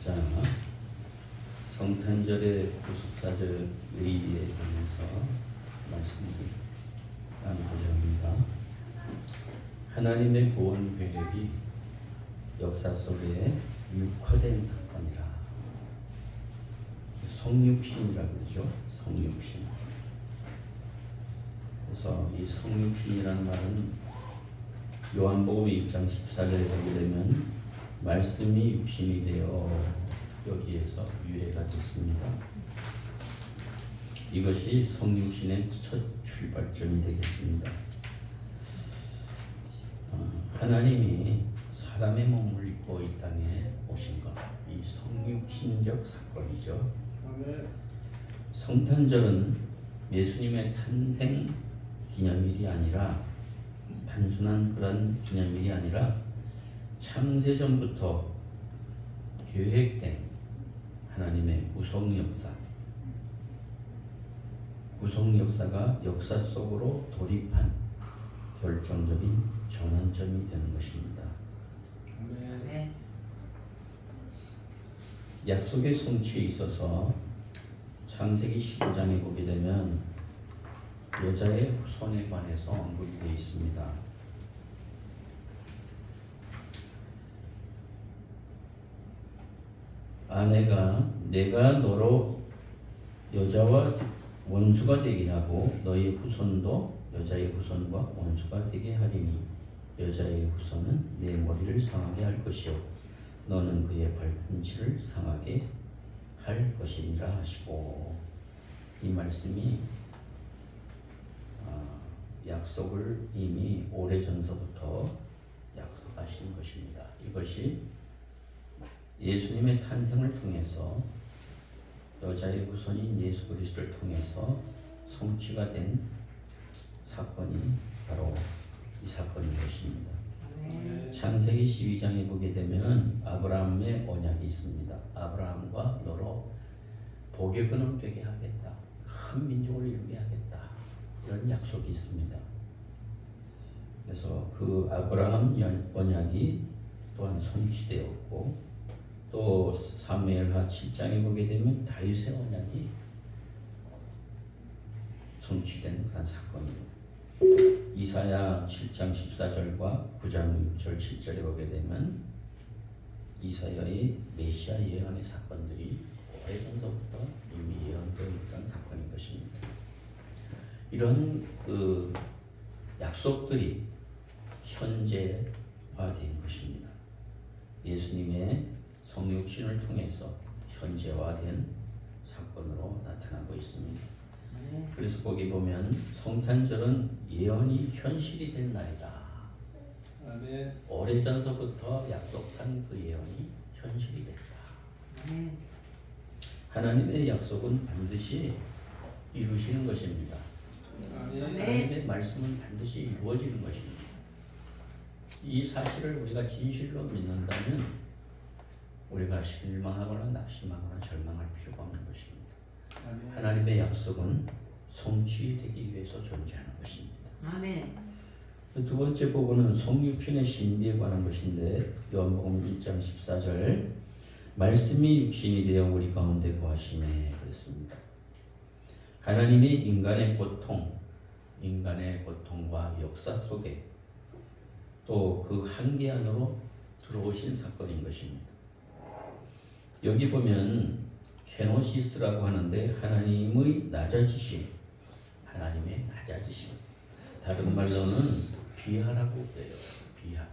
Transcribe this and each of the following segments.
자, 성탄절의 구속사절 의의에 관해서 말씀을 나누고자 합니다. 하나님의 구원 계획이 역사 속에 육화된 사건이라. 성육신이라고 그러죠. 성육신. 그래서 이 성육신이라는 말은 요한복음 1장 14절에 보게 되면 말씀이 육신이 되어 여기에서 유래가 됐습니다. 이것이 성육신의 첫 출발점이 되겠습니다. 하나님이 사람의 몸을 입고 이 땅에 오신 것, 이 성육신적 사건이죠. 성탄절은 예수님의 탄생 기념일이 아니라 단순한 그런 기념일이 아니라 창세전부터 계획된 하나님의 구속 역사가 역사 속으로 돌입한 결정적인 전환점이 되는 것입니다. 네. 약속의 성취에 있어서 창세기 15장에 보게 되면 여자의 후손에 관해서 언급이 되어 있습니다. 아내가 내가 너로 여자와 원수가 되게 하고 너의 후손도 여자의 후손과 원수가 되게 하리니 여자의 후손은 내 머리를 상하게 할 것이요 너는 그의 발꿈치를 상하게 할 것이니라 하시고, 이 말씀이 약속을 이미 오래전서부터 약속하신 것입니다. 이것이 예수님의 탄생을 통해서 여자의 후손인 예수 그리스도를 통해서 성취가 된 사건이 바로 이 사건인 것입니다. 창세기 12장에 보게 되면 아브라함의 언약이 있습니다. 아브라함과 너로 복의 근원 되게 하겠다. 큰 민족을 이루게 하겠다. 이런 약속이 있습니다. 그래서 그 아브라함 언약이 또한 성취되었고, 또 사무엘하 7장에 보게 되면 다윗의 언약이 성취된 그런 사건입니다. 이사야 7장 14절과 9장 6절 7절에 보게 되면 이사야의 메시아 예언의 사건들이 오래전부터 이미 예언되어 있던 사건인 것입니다. 이런 그 약속들이 현재화된 것입니다. 예수님의 성육신을 통해서 현재화된 사건으로 나타나고 있습니다. 그래서 거기 보면 성탄절은 예언이 현실이 된 날이다. 아멘. 오래전서부터 약속한 그 예언이 현실이 됐다. 하나님의 약속은 반드시 이루시는 것입니다. 아멘. 하나님의 말씀은 반드시 이루어지는 것입니다. 이 사실을 우리가 진실로 믿는다면 우리가 실망하거나 낙심하거나 절망할 필요가 없는 것입니다. 아멘. 하나님의 약속은 성취되기 위해서 존재하는 것입니다. 아멘. 두 번째 부분은 성육신의 신비에 관한 것인데, 요한복음 1장 14절 말씀이 육신이 되어 우리 가운데 거하시네 그랬습니다. 하나님이 인간의 고통과 역사 속에 또 그 한계 안으로 들어오신 사건인 것입니다. 여기 보면 케노시스라고 하는데 하나님의 낮아지심, 다른 말로는 비하라고 그래요. 비하.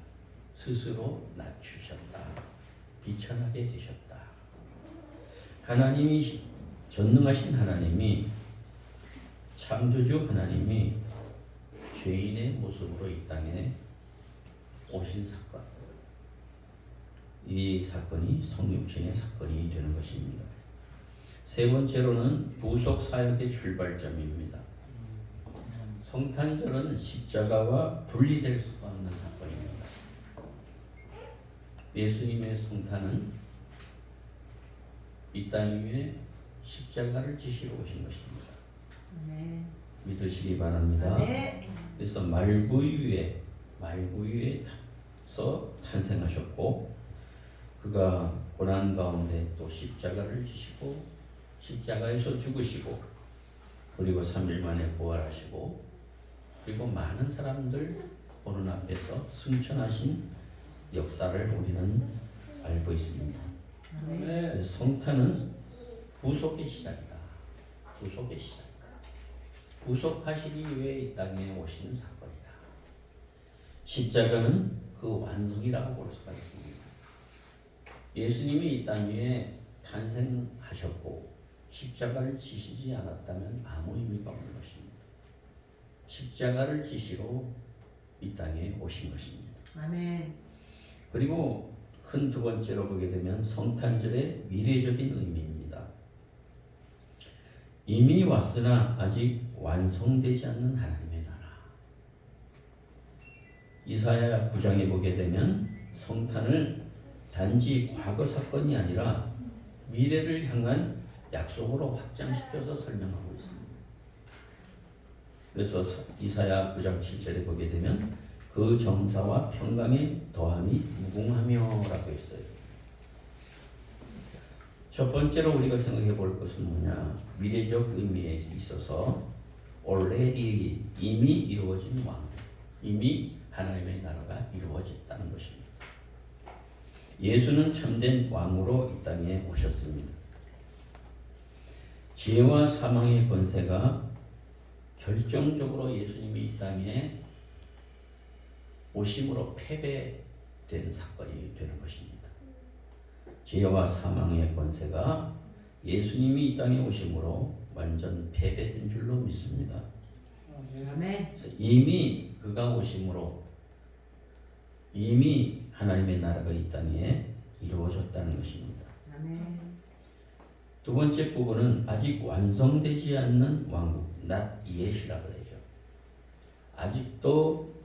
스스로 낮추셨다. 비천하게 되셨다. 하나님이, 전능하신 하나님이, 창조주 하나님이 죄인의 모습으로 이 땅에 오신 사건. 이 사건이 성육신의 사건이 되는 것입니다. 세 번째로는 부속 사역의 출발점입니다. 성탄절은 십자가와 분리될 수가 없는 사건입니다. 예수님의 성탄은 이 땅 위에 십자가를 지시러 오신 것입니다. 믿으시기 바랍니다. 그래서 말구 위에서 탄생하셨고, 그가 고난 가운데 또 십자가를 지시고 십자가에서 죽으시고 그리고 3일 만에 부활하시고 그리고 많은 사람들 보는 앞에서 승천하신 역사를 우리는 알고 있습니다. 아멘. 성탄은 구속의 시작이다. 구속의 시작. 구속하시기 위해 이 땅에 오시는 사건이다. 십자가는 그 완성이라고 볼 수가 있습니다. 예수님이 이 땅 위에 탄생하셨고 십자가를 지시지 않았다면 아무 의미가 없는 것입니다. 십자가를 지시로 이 땅에 오신 것입니다. 아멘. 그리고 큰 두 번째로 보게 되면 성탄절의 미래적인 의미입니다. 이미 왔으나 아직 완성되지 않는 하나님의 나라. 이사야 9장에 보게 되면 성탄을 단지 과거 사건이 아니라 미래를 향한 약속으로 확장시켜서 설명하고 있습니다. 그래서 이사야 9장 7절에 보게 되면 그 정사와 평강의 더함이 무궁하며라고 했어요. 첫 번째로 우리가 생각해 볼 것은 뭐냐? 미래적 의미에 있어서 already 이미 이루어진 왕, 이미 하나님의 나라가 이루어졌다는 것입니다. 예수는 참된 왕으로 이 땅에 오셨습니다. 죄와 사망의 권세가 결정적으로 예수님이 이 땅에 오심으로 패배된 사건이 되는 것입니다. 죄와 사망의 권세가 예수님이 이 땅에 오심으로 완전 패배된 줄로 믿습니다. 아멘. 그래서 이미 그가 오심으로 이미 하나님의 나라가 이 땅에 이루어졌다는 것입니다. 아멘. 두 번째 부분은 아직 완성되지 않는 왕국, not yet이라고 그러죠. 아직도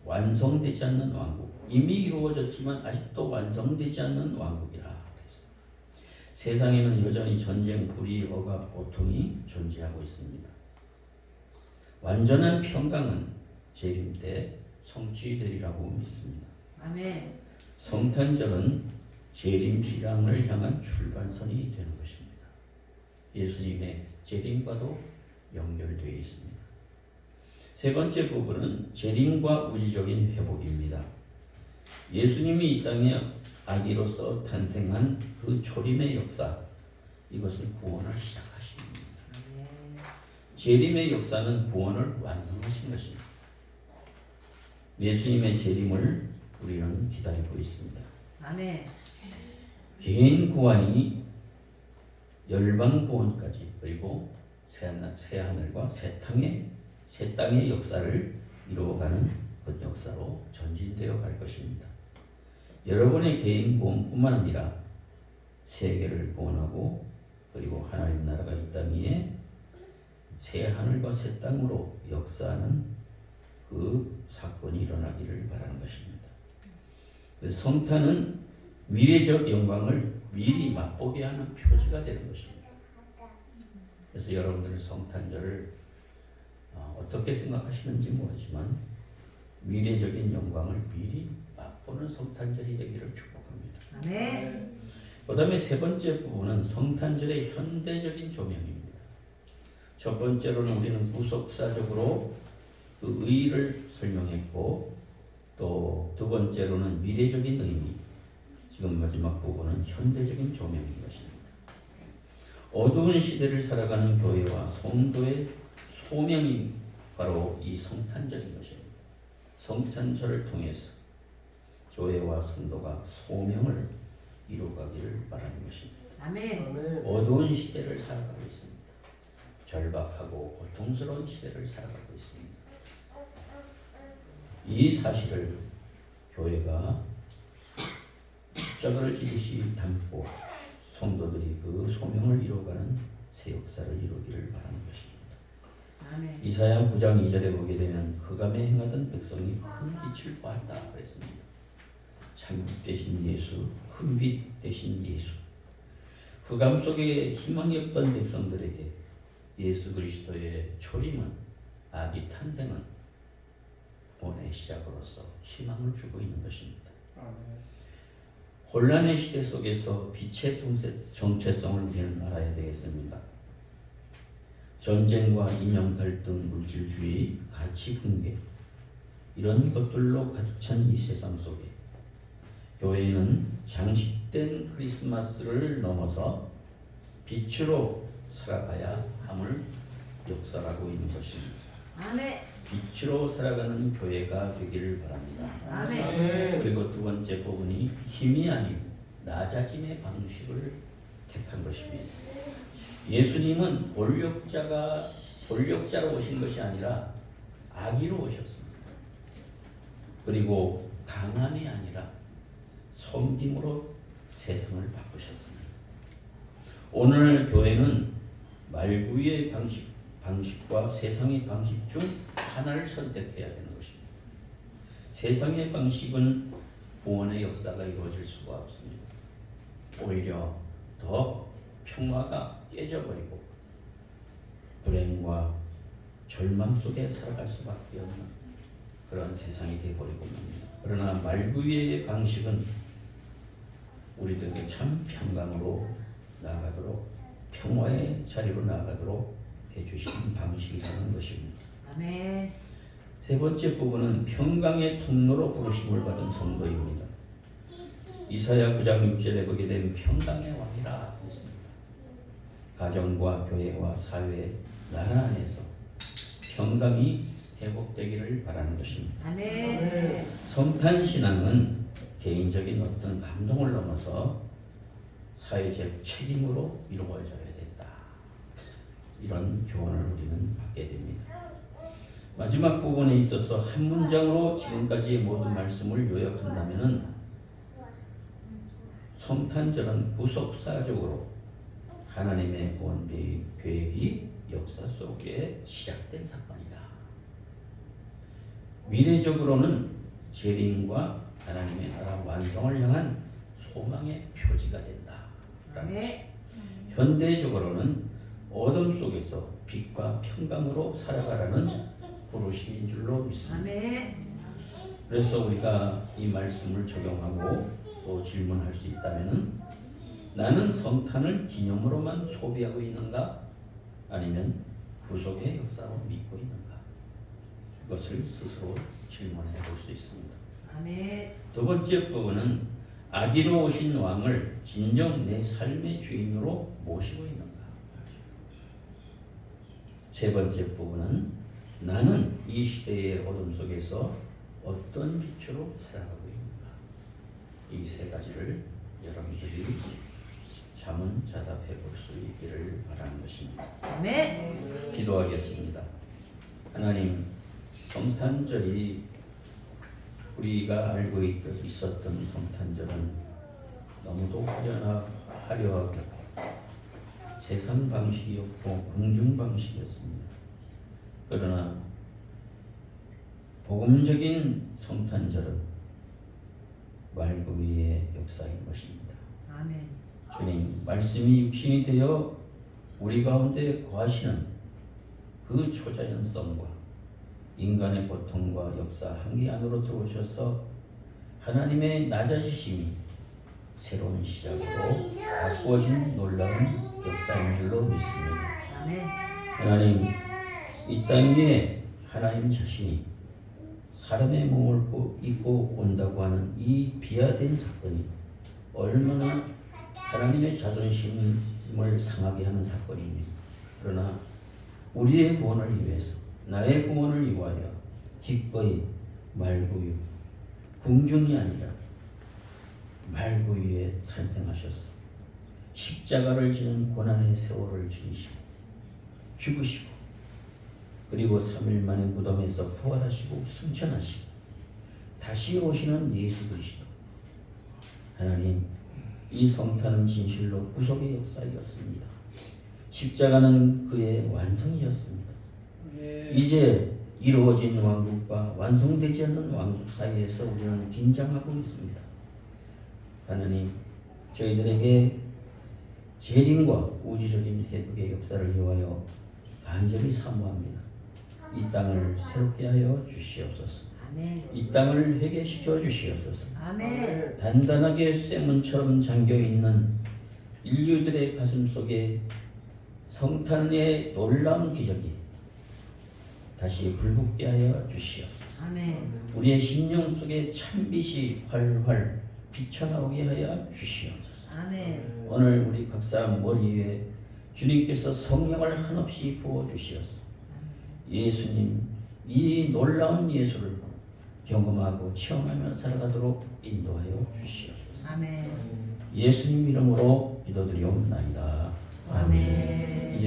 완성되지 않는 왕국, 이미 이루어졌지만 아직도 완성되지 않는 왕국이라 그랬어요. 세상에는 여전히 전쟁, 불의, 억압, 고통이 존재하고 있습니다. 완전한 평강은 재림 때 성취되리라고 믿습니다. 아멘. 성탄절은 재림 신앙을 향한 출발선이 되는 것입니다. 예수님의 재림과도 연결되어 있습니다. 세 번째 부분은 재림과 우주적인 회복입니다. 예수님이 이 땅에 아기로서 탄생한 그 초림의 역사, 이것은 구원을 시작하신 겁니다. 아멘. 재림의 역사는 구원을 완성하신 것입니다. 예수님의 재림을 우리는 기다리고 있습니다. 아멘. 개인 구원이 열방 구원까지 그리고 새하늘과 새 땅의 역사를 이루어가는 그 역사로 전진되어 갈 것입니다. 여러분의 개인 구원뿐만 아니라 세계를 구원하고 그리고 하나님 나라가 이 땅 위에 새 하늘과 새 땅으로 역사하는 그 사건이 일어나기를 바라는 것입니다. 성탄은 미래적 영광을 미리 맛보게 하는 표지가 되는 것입니다. 그래서 여러분들은 성탄절을 어떻게 생각하시는지 모르지만 미래적인 영광을 미리 맛보는 성탄절이 되기를 축복합니다. 아멘. 그 다음에 세 번째 부분은 성탄절의 현대적인 조명입니다. 첫 번째로는 우리는 구속사적으로 그 의의를 설명했고 또 두 번째로는 미래적인 의미, 지금 마지막 부분은 현대적인 조명인 것입니다. 어두운 시대를 살아가는 교회와 성도의 소명이 바로 이 성탄절인 것입니다. 성탄절을 통해서 교회와 성도가 소명을 이루어가기를 바라는 것입니다. 아멘. 아멘. 어두운 시대를 살아가고 있습니다. 절박하고 고통스러운 시대를 살아가고 있습니다. 이 사실을 교회가 십자가를 지듯이 담고 성도들이 그 소명을 이루어가는 새 역사를 이루기를 바라는 것입니다. 아멘. 이사야 9장 2절에 보게 되면 흑암에 행하던 백성이 큰 빛을 보았다 그랬습니다. 참빛 대신 예수, 큰 빛 대신 예수. 흑암 속에 희망이 없던 백성들에게 예수 그리스도의 초림은, 아기 탄생은 구원의 시작으로서 희망을 주고 있는 것입니다. 아멘. 혼란의 시대 속에서 빛의 정체성을 우리는 알아야 되겠습니다. 전쟁과 이념 갈등, 물질주의, 가치 붕괴 이런 것들로 가득 찬 이 세상 속에 교회는 장식된 크리스마스를 넘어서 빛으로 살아가야 함을 역설하고 있는 것입니다. 아멘. 빛으로 살아가는 교회가 되기를 바랍니다. 아멘. 그리고 두 번째 부분이 힘이 아닌 낮아짐의 방식을 택한 것입니다. 예수님은 권력자로 오신 것이 아니라 악의로 오셨습니다. 그리고 강함이 아니라 섬김으로 세상을 바꾸셨습니다. 오늘 교회는 말구의 방식과 세상의 방식 중 하나를 선택해야 되는 것입니다. 세상의 방식은 구원의 역사가 이루어질 수가 없습니다. 오히려 더 평화가 깨져버리고 불행과 절망 속에 살아갈 수밖에 없는 그런 세상이 되어버리고 맙니다. 그러나 말구의 방식은 우리들에게 참 평강으로 나아가도록 평화의 자리로 나아가도록 해주신 방식이라는 것입니다. 아멘. 세 번째 부분은 평강의 통로로 부르심을 받은 성도입니다. 이사야 9장 6절에 보게 되면 평강의 왕이라 했습니다. 가정과 교회와 사회, 나라 안에서 평강이 회복되기를 바라는 것입니다. 아멘. 성탄신앙은 개인적인 어떤 감동을 넘어서 사회적 책임으로 이루어져야 된다. 이런 교훈을 우리는 받게 됩니다. 마지막 부분에 있어서 한 문장으로 지금까지의 모든 말씀을 요약한다면 성탄절은 구속사적으로 하나님의 구원 계획이 역사 속에 시작된 사건이다. 미래적으로는 재림과 하나님의 나라 완성을 향한 소망의 표지가 된다. 네. 현대적으로는 어둠 속에서 빛과 평강으로 살아가라는 부르심인 줄로 믿습니다. 아멘. 그래서 우리가 이 말씀을 적용하고 또 질문할 수 있다면 나는 성탄을 기념으로만 소비하고 있는가? 아니면 구속의 역사로 믿고 있는가? 그것을 스스로 질문해 볼 수 있습니다. 아멘. 두 번째 부분은 악의로 오신 왕을 진정 내 삶의 주인으로 모시고 있는가? 세 번째 부분은 나는 이 시대의 어둠 속에서 어떤 빛으로 살아가고 있는가? 이 세 가지를 여러분들이 자문자답해 볼 수 있기를 바라는 것입니다. 아멘. 기도하겠습니다. 하나님, 성탄절이 우리가 알고 있었던 성탄절은 너무도 화려하고 세상 방식이었고 궁중 방식이었습니다. 그러나 복음적인 성탄절은 말구위의 역사인 것입니다. 아멘. 주님, 말씀이 육신이 되어 우리 가운데 거하시는 그 초자연성과 인간의 고통과 역사 한계 안으로 들어오셔서 하나님의 낮아지심이 새로운 시작으로 바꾸어진 놀라운 역사인 줄로 믿습니다. 아멘. 하나님, 이 땅 위에 하나님 자신이 사람의 몸을 입고 온다고 하는 이 비하된 사건이 얼마나 하나님의 자존심을 상하게 하는 사건입니다. 그러나 우리의 구원을 위해서, 나의 구원을 위하여 기꺼이 말구유, 궁중이 아니라 말구유에 탄생하셨어. 십자가를 지는 고난의 세월을 지니시고 죽으시고 그리고 3일 만에 무덤에서 부활하시고 승천하시고 다시 오시는 예수 그리스도. 하나님, 이 성탄은 진실로 구속의 역사였습니다. 십자가는 그의 완성이었습니다. 이제 이루어진 왕국과 완성되지 않는 왕국 사이에서 우리는 긴장하고 있습니다. 하나님, 저희들에게 재림과 우주적인 회복의 역사를 위하여 간절히 사모합니다. 이 땅을 새롭게 하여 주시옵소서. 아멘. 이 땅을 회개시켜 주시옵소서. 아멘. 단단하게 쇠문처럼 잠겨있는 인류들의 가슴 속에 성탄의 놀라운 기적이 다시 불붙게 하여 주시옵소서. 아멘. 우리의 심령 속에 찬빛이 활활 비쳐나오게 하여 주시옵소서. 아멘. 오늘 우리 각 사람 머리 위에 주님께서 성령을 한없이 부어 주시옵소서. 예수님, 이 놀라운 예수를 경험하고 체험하며 살아가도록 인도하여 주시옵소서. 아멘. 예수님 이름으로 기도드리옵나이다. 아멘.